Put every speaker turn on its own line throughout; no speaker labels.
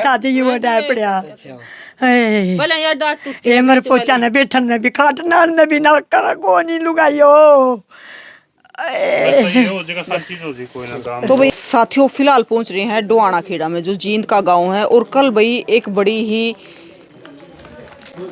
था ती युवा डा पड़या है
भले यार डांट टूटी
ये मर पोचा ने बैठन ने भी खाटना ने भी ना करा को नहीं लुगायो
तो भाई साथियों फिलहाल पहुंच रहे हैं डोआना खेड़ा में जो जींद का गांव है। और कल भाई एक बड़ी ही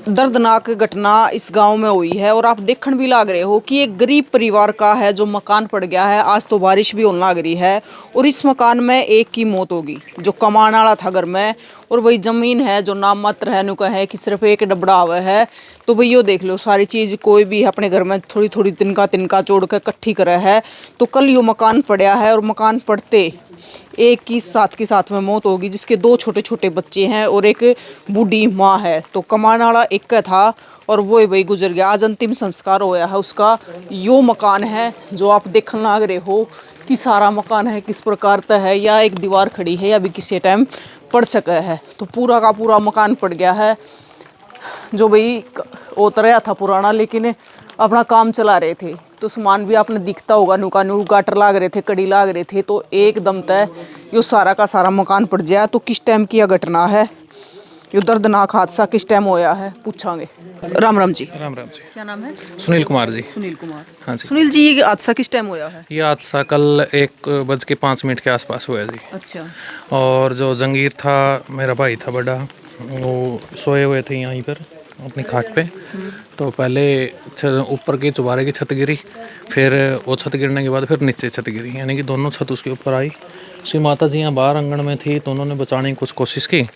दर्दनाक घटना इस गांव में हुई है। और आप देखने भी लाग रहे हो कि एक गरीब परिवार का है जो मकान पड़ गया है। आज तो बारिश भी होने लग रही है और इस मकान में एक की मौत होगी जो कमाने वाला था घर में। और वही जमीन है जो नाम मात्र है नुका है कि सिर्फ एक डबड़ा हुआ है। तो भाई यो देख लो सारी चीज कोई भी अपने घर में थोड़ी थोड़ी तिनका तिनका जोड़ कर इकट्ठी करा है। तो कल यो मकान पड़ा है और मकान पड़ते एक की साथ में मौत होगी जिसके दो छोटे छोटे बच्चे हैं और एक बूढ़ी माँ है। तो कमाने वाला एक का था और वो ही भाई गुजर गया। आज अंतिम संस्कार होया है उसका। यो मकान है जो आप देखने लग रहे हो कि सारा मकान है किस प्रकार का है, या एक दीवार खड़ी है या भी किसी टाइम पड़ सका है। तो पूरा का पूरा मकान पड़ गया है जो भाई उतरया था पुराना, लेकिन अपना काम चला रहे थे। तो सामान भी आपने दिखता होगा नुका नू गाटर लाग रहे थे, कड़ी लाग रहे थे। तो एकदम तय यो सारा का सारा मकान पड़ जाए। तो किस टाइम की यह घटना है, यो दर्दनाक हादसा किस टाइम होया है पूछांगे। राम राम जी।
राम राम जी।
क्या नाम है?
सुनील कुमार जी।
सुनील कुमार।
हाँ जी।
सुनील जी ये हादसा किस टाइम होया है?
ये हादसा कल 1:05 के आसपास हुआ जी।
अच्छा।
और जो जंगीर था मेरा भाई था बड़ा, वो सोए हुए थे यहीं पर अपनी खाट पे। तो पहले ऊपर के चुबारे की छत गिरी, फिर वो छत गिरने के बाद फिर नीचे छत गिरी, यानी कि दोनों छत उसके ऊपर आई। उसकी माता जी यहाँ बाहर आंगन में थी तो उन्होंने बचाने की कुछ कोशिश की।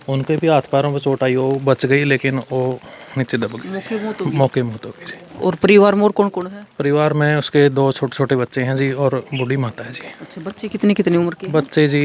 उनके भी हाथ पैरों पर चोट आई, वो बच गई लेकिन वो नीचे दब गई, मौके मौत हो गई जी।
और परिवार में और कौन कौन है?
परिवार में उसके 2 छोटे छोटे बच्चे हैं जी और बूढ़ी माता है जी।
अच्छा, बच्चे कितनी कितनी उम्र के?
बच्चे जी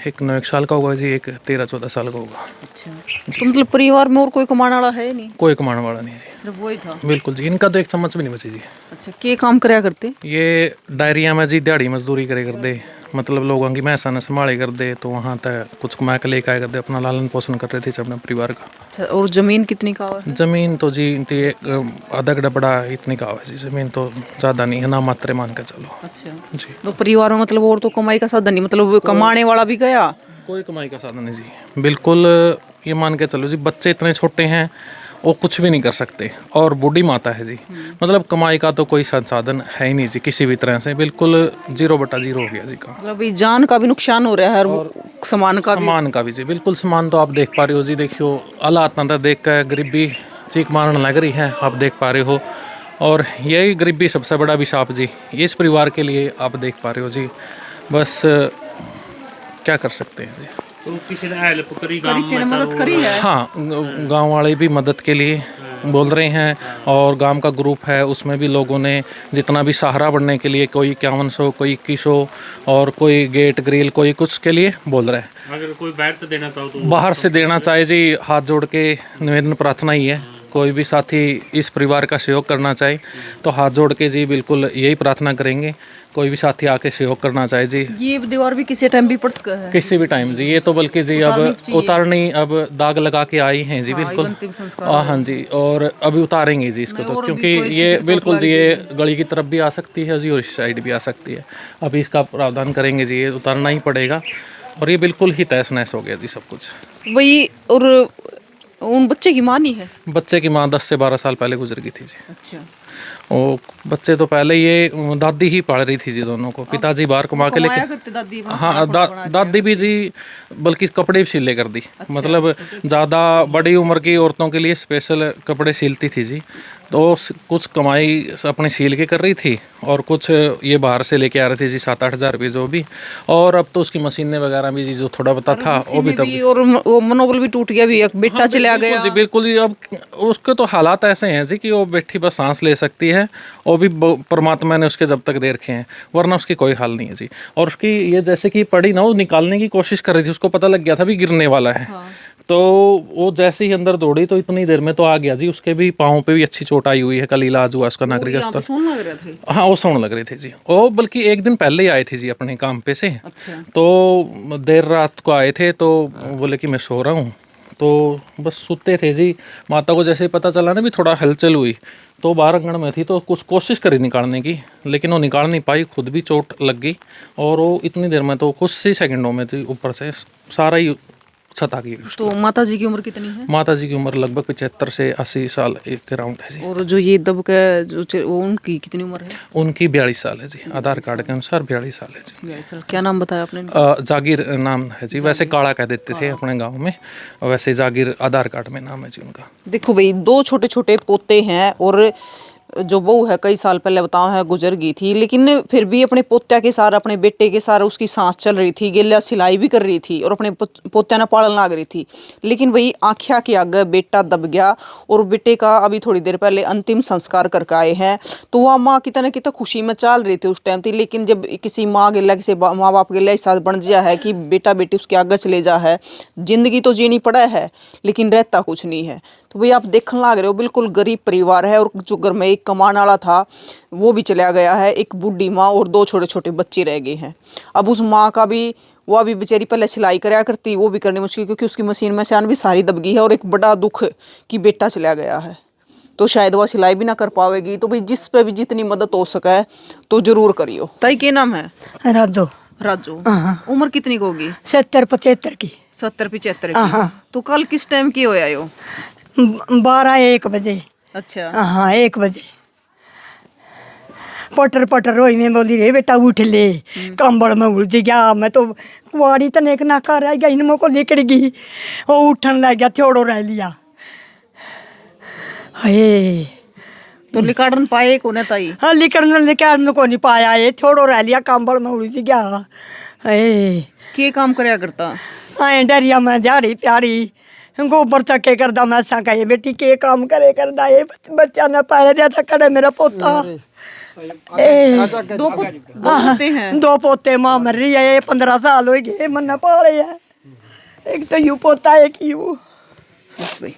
एक 9-1 साल का होगा जी, एक 13-14 साल का होगा।
अच्छा, तो मतलब परिवार में और कोई कमाने वाला है नहीं?
कोई कमाने वाला नहीं है जी,
सिर्फ वही था?
बिल्कुल जी। इनका तो एक चम्मच भी नहीं बची जी।
अच्छा, क्या काम कराया करते?
ये डायरिया में जी दिहाड़ी मजदूरी करे करते, मतलब लोगों की मैसा न संभाले कर दे, तो वहाँ तक कुछ कमा के लेकर आए करते, अपना लालन पोषण कर रहे थे अपने परिवार का।
अच्छा, और जमीन कितनी का है?
जमीन तो जी आधा गड़ा इतनी का है जी, जमीन तो ज़्यादा नहीं है, ना मात्रे मान के चलो।
अच्छा
जी।
तो परिवार में मतलब और तो कमाई का साधन नहीं, मतलब कमाने वाला भी गया?
कोई कमाई का साधन नहीं जी, बिल्कुल। ये मान के चलो जी, बच्चे इतने छोटे हैं वो कुछ भी नहीं कर सकते, और बूढ़ी माता है जी, मतलब कमाई का तो कोई संसाधन है ही नहीं जी किसी भी तरह से, बिल्कुल 0/0 हो गया जी का।
मतलब अभी जान का भी नुकसान हो रहा है और सामान का
भी जी, बिल्कुल। सामान तो आप देख पा रहे हो जी, देखियो हालात ना देख कर गरीबी चीख मारने लग रही है, आप देख पा रहे हो। और यही गरीबी सबसे बड़ा अभिशाप जी इस परिवार के लिए, आप देख पा रहे हो जी। बस क्या कर सकते हैं जी।
तो किसी ने हेल्प करी,
किसी ने मदद करी है?
हाँ, गांव वाले भी मदद के लिए बोल रहे हैं, और गांव का ग्रुप है उसमें भी लोगों ने जितना भी सहारा बढ़ने के लिए, कोई 5100, कोई 2100, और कोई गेट ग्रिल, कोई कुछ के लिए बोल रहा है।
अगर कोई बैठ तो देना चाहो तो
बाहर से देना चाहे जी, हाथ जोड़ के निवेदन प्रार्थना ही है, कोई भी साथी इस परिवार का सहयोग करना चाहे तो हाथ जोड़ के जी बिल्कुल यही प्रार्थना करेंगे, कोई भी साथी आके सहयोग करना चाहे जी।
ये दीवार भी किसी टाइम भी पड़ सकता है?
किसी भी टाइम जी, ये तो बल्कि जी अब उतारनी, अब दाग लगा के आई हैं जी, बिल्कुल। हाँ जी, और अभी उतारेंगे जी इसको तो, क्योंकि ये बिल्कुल जी ये गली की तरफ भी आ सकती है जी और इस साइड भी आ सकती है। अभी इसका प्रावधान करेंगे जी, ये उतारना ही पड़ेगा। और ये बिल्कुल ही तहस नहस हो गया जी सब कुछ।
वही, और उन बच्चे की माँ नहीं है?
बच्चे की माँ 10 से 12 साल पहले गुजर गई थी जी।
अच्छा।
वो बच्चे तो पहले ये दादी ही पाल रही थी जी दोनों को, पिताजी बाहर कमा के लेके।
दादी?
हाँ, दादी भी जी, बल्कि कपड़े भी सिले कर दी। मतलब ज़्यादा बड़ी उम्र की औरतों के लिए स्पेशल कपड़े सिलती थी जी। तो कुछ कमाई अपने सील के कर रही थी और कुछ ये बाहर से लेके आ रही थी जी, 7-8 हज़ार रुपये जो भी। और अब तो उसकी मशीनें वगैरह भी जी जो थोड़ा बता था वो भी तब,
और वो मनोबल भी टूट गया, भी एक बेटा चला गया
जी, बिल्कुल जी। अब उसके तो हालात ऐसे हैं जी कि वो बैठी बस सांस ले सकती है, वो भी परमात्मा ने उसके जब तक दे रखे हैं, वरना उसकी कोई हाल नहीं है जी। और उसकी ये जैसे कि पड़ी ना, वो निकालने की कोशिश कर रही थी, उसको पता लग गया था भी गिरने वाला है। तो वो जैसे ही अंदर दौड़ी तो इतनी देर में तो आ गया जी। उसके भी पाँव पे भी अच्छी चोट आई हुई है, कल इलाज हुआ उसका नागरिक अस्पताल। हाँ, वो सोने लग रहे थे जी, वो बल्कि एक दिन पहले ही आए थे जी अपने काम पे से।
अच्छा।
तो देर रात को आए थे, तो बोले कि मैं सो रहा हूँ, तो बस सोते थे जी। माता को जैसे पता चला ना भी थोड़ा हलचल हुई, तो बाहर आंगन में थी, तो कुछ कोशिश करी निकालने की, लेकिन वो निकाल नहीं पाई, खुद भी चोट लग गई। और वो इतनी देर में तो कुछ ही सेकंडों में थी ऊपर से सारा ही छता गिरी उसकी।
तो माता जी की उम्र कितनी है?
माता जी की उम्र लगभग 75 से 80 साल के राउंड है जी।
और जो ये दब के वो उनकी कितनी उम्र है?
उनकी 42 साल है जी, आधार कार्ड के अनुसार 42 साल है जी।
42 साल। क्या नाम बताया आपने?
जागीर नाम है जी, वैसे काड़ा कह देते थे अपने गांव में, वैसे जागीर आधार कार्ड में नाम है जी उनका।
देखो भाई, 2 छोटे छोटे पोते हैं और जो बहू है कई साल पहले बताओ है गुजर गई थी, लेकिन फिर भी अपने पोत्या के साथ, अपने बेटे के साथ उसकी सांस चल रही थी, गेलिया सिलाई भी कर रही थी और अपने पोत्या ने पालन लाग रही थी। लेकिन भाई आँखिया के आगे बेटा दब गया और बेटे का अभी थोड़ी देर पहले अंतिम संस्कार करके आए हैं। तो वह माँ कितना कितना खुशी में चल रही थी उस टाइम थी, लेकिन जब किसी माँ गेला, किसी माँ बाप गेला इस साथ बन गया है कि बेटा बेटी उसके आगे चले जा है, जिंदगी तो जीनी पड़ा है लेकिन रहता कुछ नहीं है। तो भाई आप देखने लग रहे हो, बिल्कुल गरीब परिवार है और जो घर में एक कमाने वाला था वो भी चला गया है, एक बूढ़ी माँ और 2 छोटे छोटे बच्चे रह गए हैं। अब उस माँ का भी, वो अभी बेचारी पहले सिलाई कराया करती, वो भी करनी मुश्किल क्योंकि उसकी मशीन में से आन भी सारी दब गई है, और एक बड़ा दुख कि बेटा चला गया है तो शायद वह सिलाई भी ना कर पाएगी। तो भाई जिस पे भी जितनी मदद हो सके तो जरूर करियो। ताई क्या नाम है?
राजो।
राजू। उम्र कितनी की होगी?
70-75 की।
70-75 की। तो कल किस टाइम की होया यो?
12-1 बजे।
अच्छा।
हाँ 1 बजे पटर पटर रोई में बोली रे बेटा उठ ले, कंबल में उलझ गया, मैं तो कुआरी तने ना कर रह गया, इनमो को निकल गई, वो उठन लग गया, थोड़ो रह लिया। हे
तो लिकाड़न पाए को ना ताई?
हाँ लिकड़न को नहीं पाया, ये थोड़ो रह लिया, कंबल में उलझ गया। हे
के काम करया करता?
आए डरिया में झाड़ी प्याड़ी गोबर चक्के करदा, मैं सा कहे बेटी के काम करे करदा, ये बच्चा न पाया रहा था कड़े मेरा पोता।
2 पोते हैं?
2 पोते, माँ मर रही है, 15 साल हो गए मन पाले है, एक तो यू पोता एक यू।
बस भाई।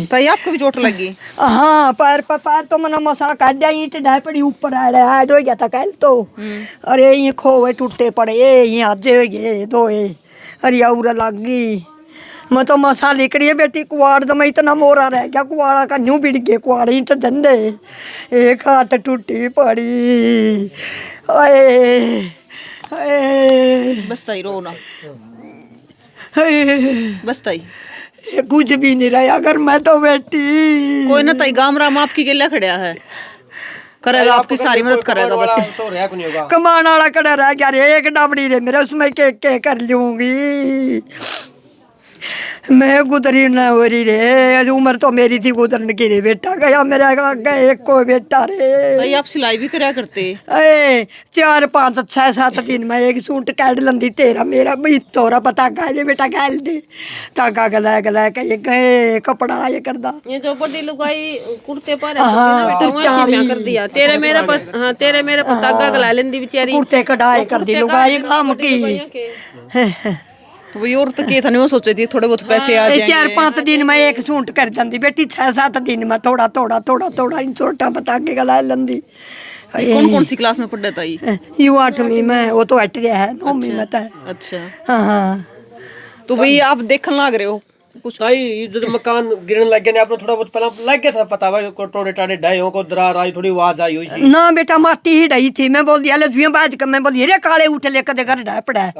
ताई आपको भी चोट लगी?
हाँ पैर तो मना मसा काट दिया, ईंट डाय पड़ी ऊपर ऐड हो गया था कल तो। अरे ये खोए टूटे पड़े, ये हाजे हो गए 2, अरे उरा लग गई, मैं तो मसा लिकड़ी है बेटी, कुआड़ तो मैं इतना मोरा रह गया, कुआड़ा का न्यू बिड़ गए, कुआड़ ईंट धंधे, एक हाथ टूटी पड़ी।
बस ताई रो ना,
बस
बस ताई
कुछ भी नहीं रहा अगर मैं तो बेटी।
कोई ना ताई, गाम राम आपकी गेला खड़ा है, करेगा आपकी सारी मदद करेगा। बस
कमान वाला कड़ा रह गया रे, एक डाबड़ी रे मेरा, उसमें के कर लूंगी मैं, गुजरी न हो रही रे, उम्र तो मेरी थी गुजरने की रे, बेटा गया मेरा आगे एक को बेटा रे।
ताई आप सिलाई भी करया करते?
4 5 6 7 दिन में एक सूट काट लंदी, तेरा मेरा भी तोरा पता रे बेटा गाल दे, तागा गला के ये गए कपड़ा ये करदा,
ये जो बड़ी लुगाई कुर्ते पर है बेटा वैसे मैं कर दिया, तेरे मेरे पर, हाँ तेरे मेरे पर तागा गला लेंदी बेचारी,
कुर्ते कढ़ाई कर दी लुगाई काम की।
तो वही और तो के था नहीं, वो सोचे थी थोड़े बहुत पैसे आ जाएंगे।
4 5 दिन में एक सूट कर जाती बेटी, 6 7 दिन में थोड़ा इन छोटा बता के गला लंदी।
कौन सी क्लास में पढ़ता ताई?
यू 8वीं में, वो तो हट गया है 9वीं में था।
अच्छा।
हाँ
तो भाई आप देखने लग रहे हो
कुछ ताई जब मकान गिरने लग गया, आपने थोड़ा बहुत पहला लग गया था पता हुआ को टोड़े टाड़े ढाई हो को दरार आई, थोड़ी आवाज आई हुई सी
ना बेटा, माटी ही डई थी, मैं बोल दिया ले दुनिया बाद का, मैं बोली रे काले उठ ले कदे घर ढा पड़ा है।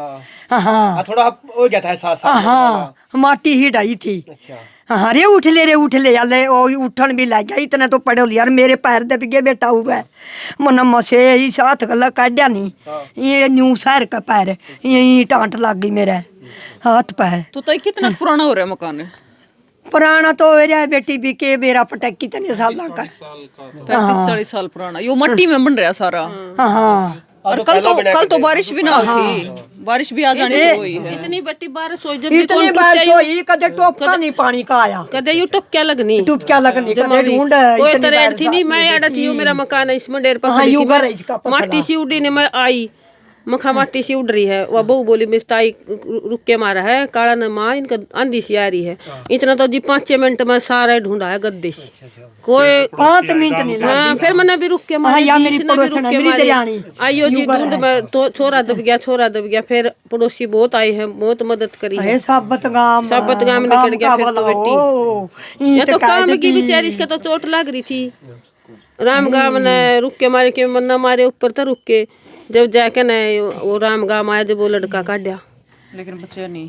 हाँ
थोड़ा हो गया था एहसास।
हाँ माटी ही डई थी।
अच्छा।
हाँ रे उठ ले याले, ओ उठन भी लग गया, इतना तो पड़े यार, मेरे पैर दब गए बेटा हुआ है, मन मसे ही साथ गला काटा नहीं, ये न्यू शहर का पैर, यही टांट लग गई मेरे हाथ पैर।
तो ताई कितना पुराना हो रहा है मकान?
पुराना तो हो रहा है बेटी भी के, मेरा पटक कितने साल का है,
35-40 साल पुराना। यो मट्टी में बन रहा सारा।
हाँ
और कल तो बारिश भी ना हुई, बारिश भी आ जानी हुई है।
इतनी बड़ी बारिश हुई, जब
इतनी बारिश हुई कदे टोपका नहीं पानी का आया,
कदे यू टपक्या लगनी,
टुपक्या लगनी कदे ढूंढ,
कोई तरह थी नहीं, मैं अड़ा थी मेरा मकान है इसमें डेर पर माटी सी उड़ी ने, मैं आई मखा माटी सी उड़ रही है, वह बहू बोली मेरी ताई रुक के मारा है काला न माँ, इनका आंधी सी आ रही है, इतना तो जी 5 मिनट में सारा ढूंढा है गद्दे से, कोई
5 मिनट नहीं लगे।
हाँ फिर मैंने भी रुक के मारी, इसने भी रुक के मारी, आइयो जी ढूंढ में तो छोरा दब गया, फिर पड़ोसी बहुत आए हैं, बहुत मदद करी है,
साबत गांव
निकल गया फिर तो बेटी, ये तो काम की बेचारी, इसका तो चोट लग रही थी, राम गांव ने रुक के मारे के मन्ना मारे ऊपर तो रुक के, जब जाके न वो राम गांव आया, जब वो लड़का काटा
लेकिन बच्चे नहीं।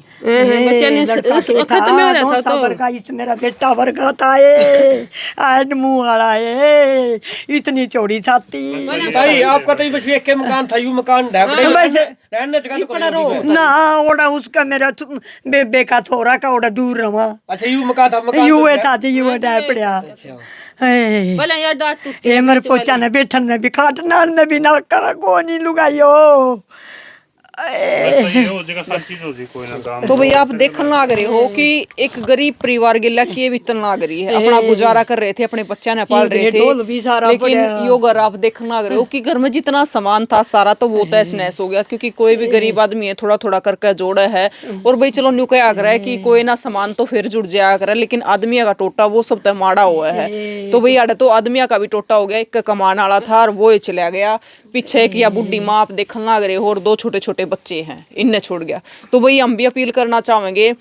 बच्चे ने खत्म हो रहा था तो
वर्गा मेरा बेटा वर्गा था ये आज मुंह वाला है इतनी चौड़ी छाती
भाई आपका तो बस एक के मकान था, यू मकान रहने जगह तो कोई नहीं।
ना ओड़ा उसका मेरा बेबे का थोड़ा का ओड़ा दूर रहा।
अच्छा यू मकान था, मकान
युए था युए डाय पड़िया
भले यार डांट टूट
ये मेरे पोचा ने बैठन में भी खाटना में भी ना करा को नहीं लुगाइयो।
ये हो जाएगा सब चीज हो जी कोई ना काम।
तो भैया आप देखने लग रहे हो कि एक गरीब परिवार गिला के बीतन लग रही है, अपना गुजारा कर रहे थे, अपने बच्चा ने पाल रहे
ढोल भी
थे,
सारा
लेकिन यो घर आप देखने लग रहे हो कि घर में जितना सामान था सारा तो वो तहस नहस हो गया, क्योंकि कोई भी गरीब आदमी है थोड़ा थोड़ा करके जोड़ा है। और भाई चलो न्यू क्या कर रहा है कि कोई ना सामान तो फिर जुड़ जाया कर, लेकिन आदमी का टोटा वो सब तो माड़ा हुआ है। तो भैया तो आदमी का भी टोटा हो गया, एक कमान वाला था और वो ही चला गया। पीछे एक या बुढ़ी माँ आप देखने लग रहे हो और दो छोटे छोटे बच्चे हैं, इनने छोड़ गया। तो भाई हम भी अपील करना चाहेंगे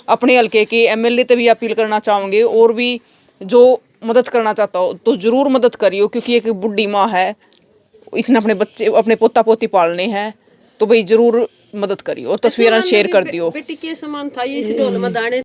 अपने हल्के के एमएलए से भी अपील करना चाहेंगे, और भी जो मदद करना चाहता हो तो जरूर मदद करियो, क्योंकि एक बुढ़ी माँ है, इसने अपने बच्चे अपने पोता पोती पालने हैं। तो भाई जरूर मदद करियो और तस्वीरें शेयर कर दियो।
बेटी के समान था ये, इस ढोल में दाने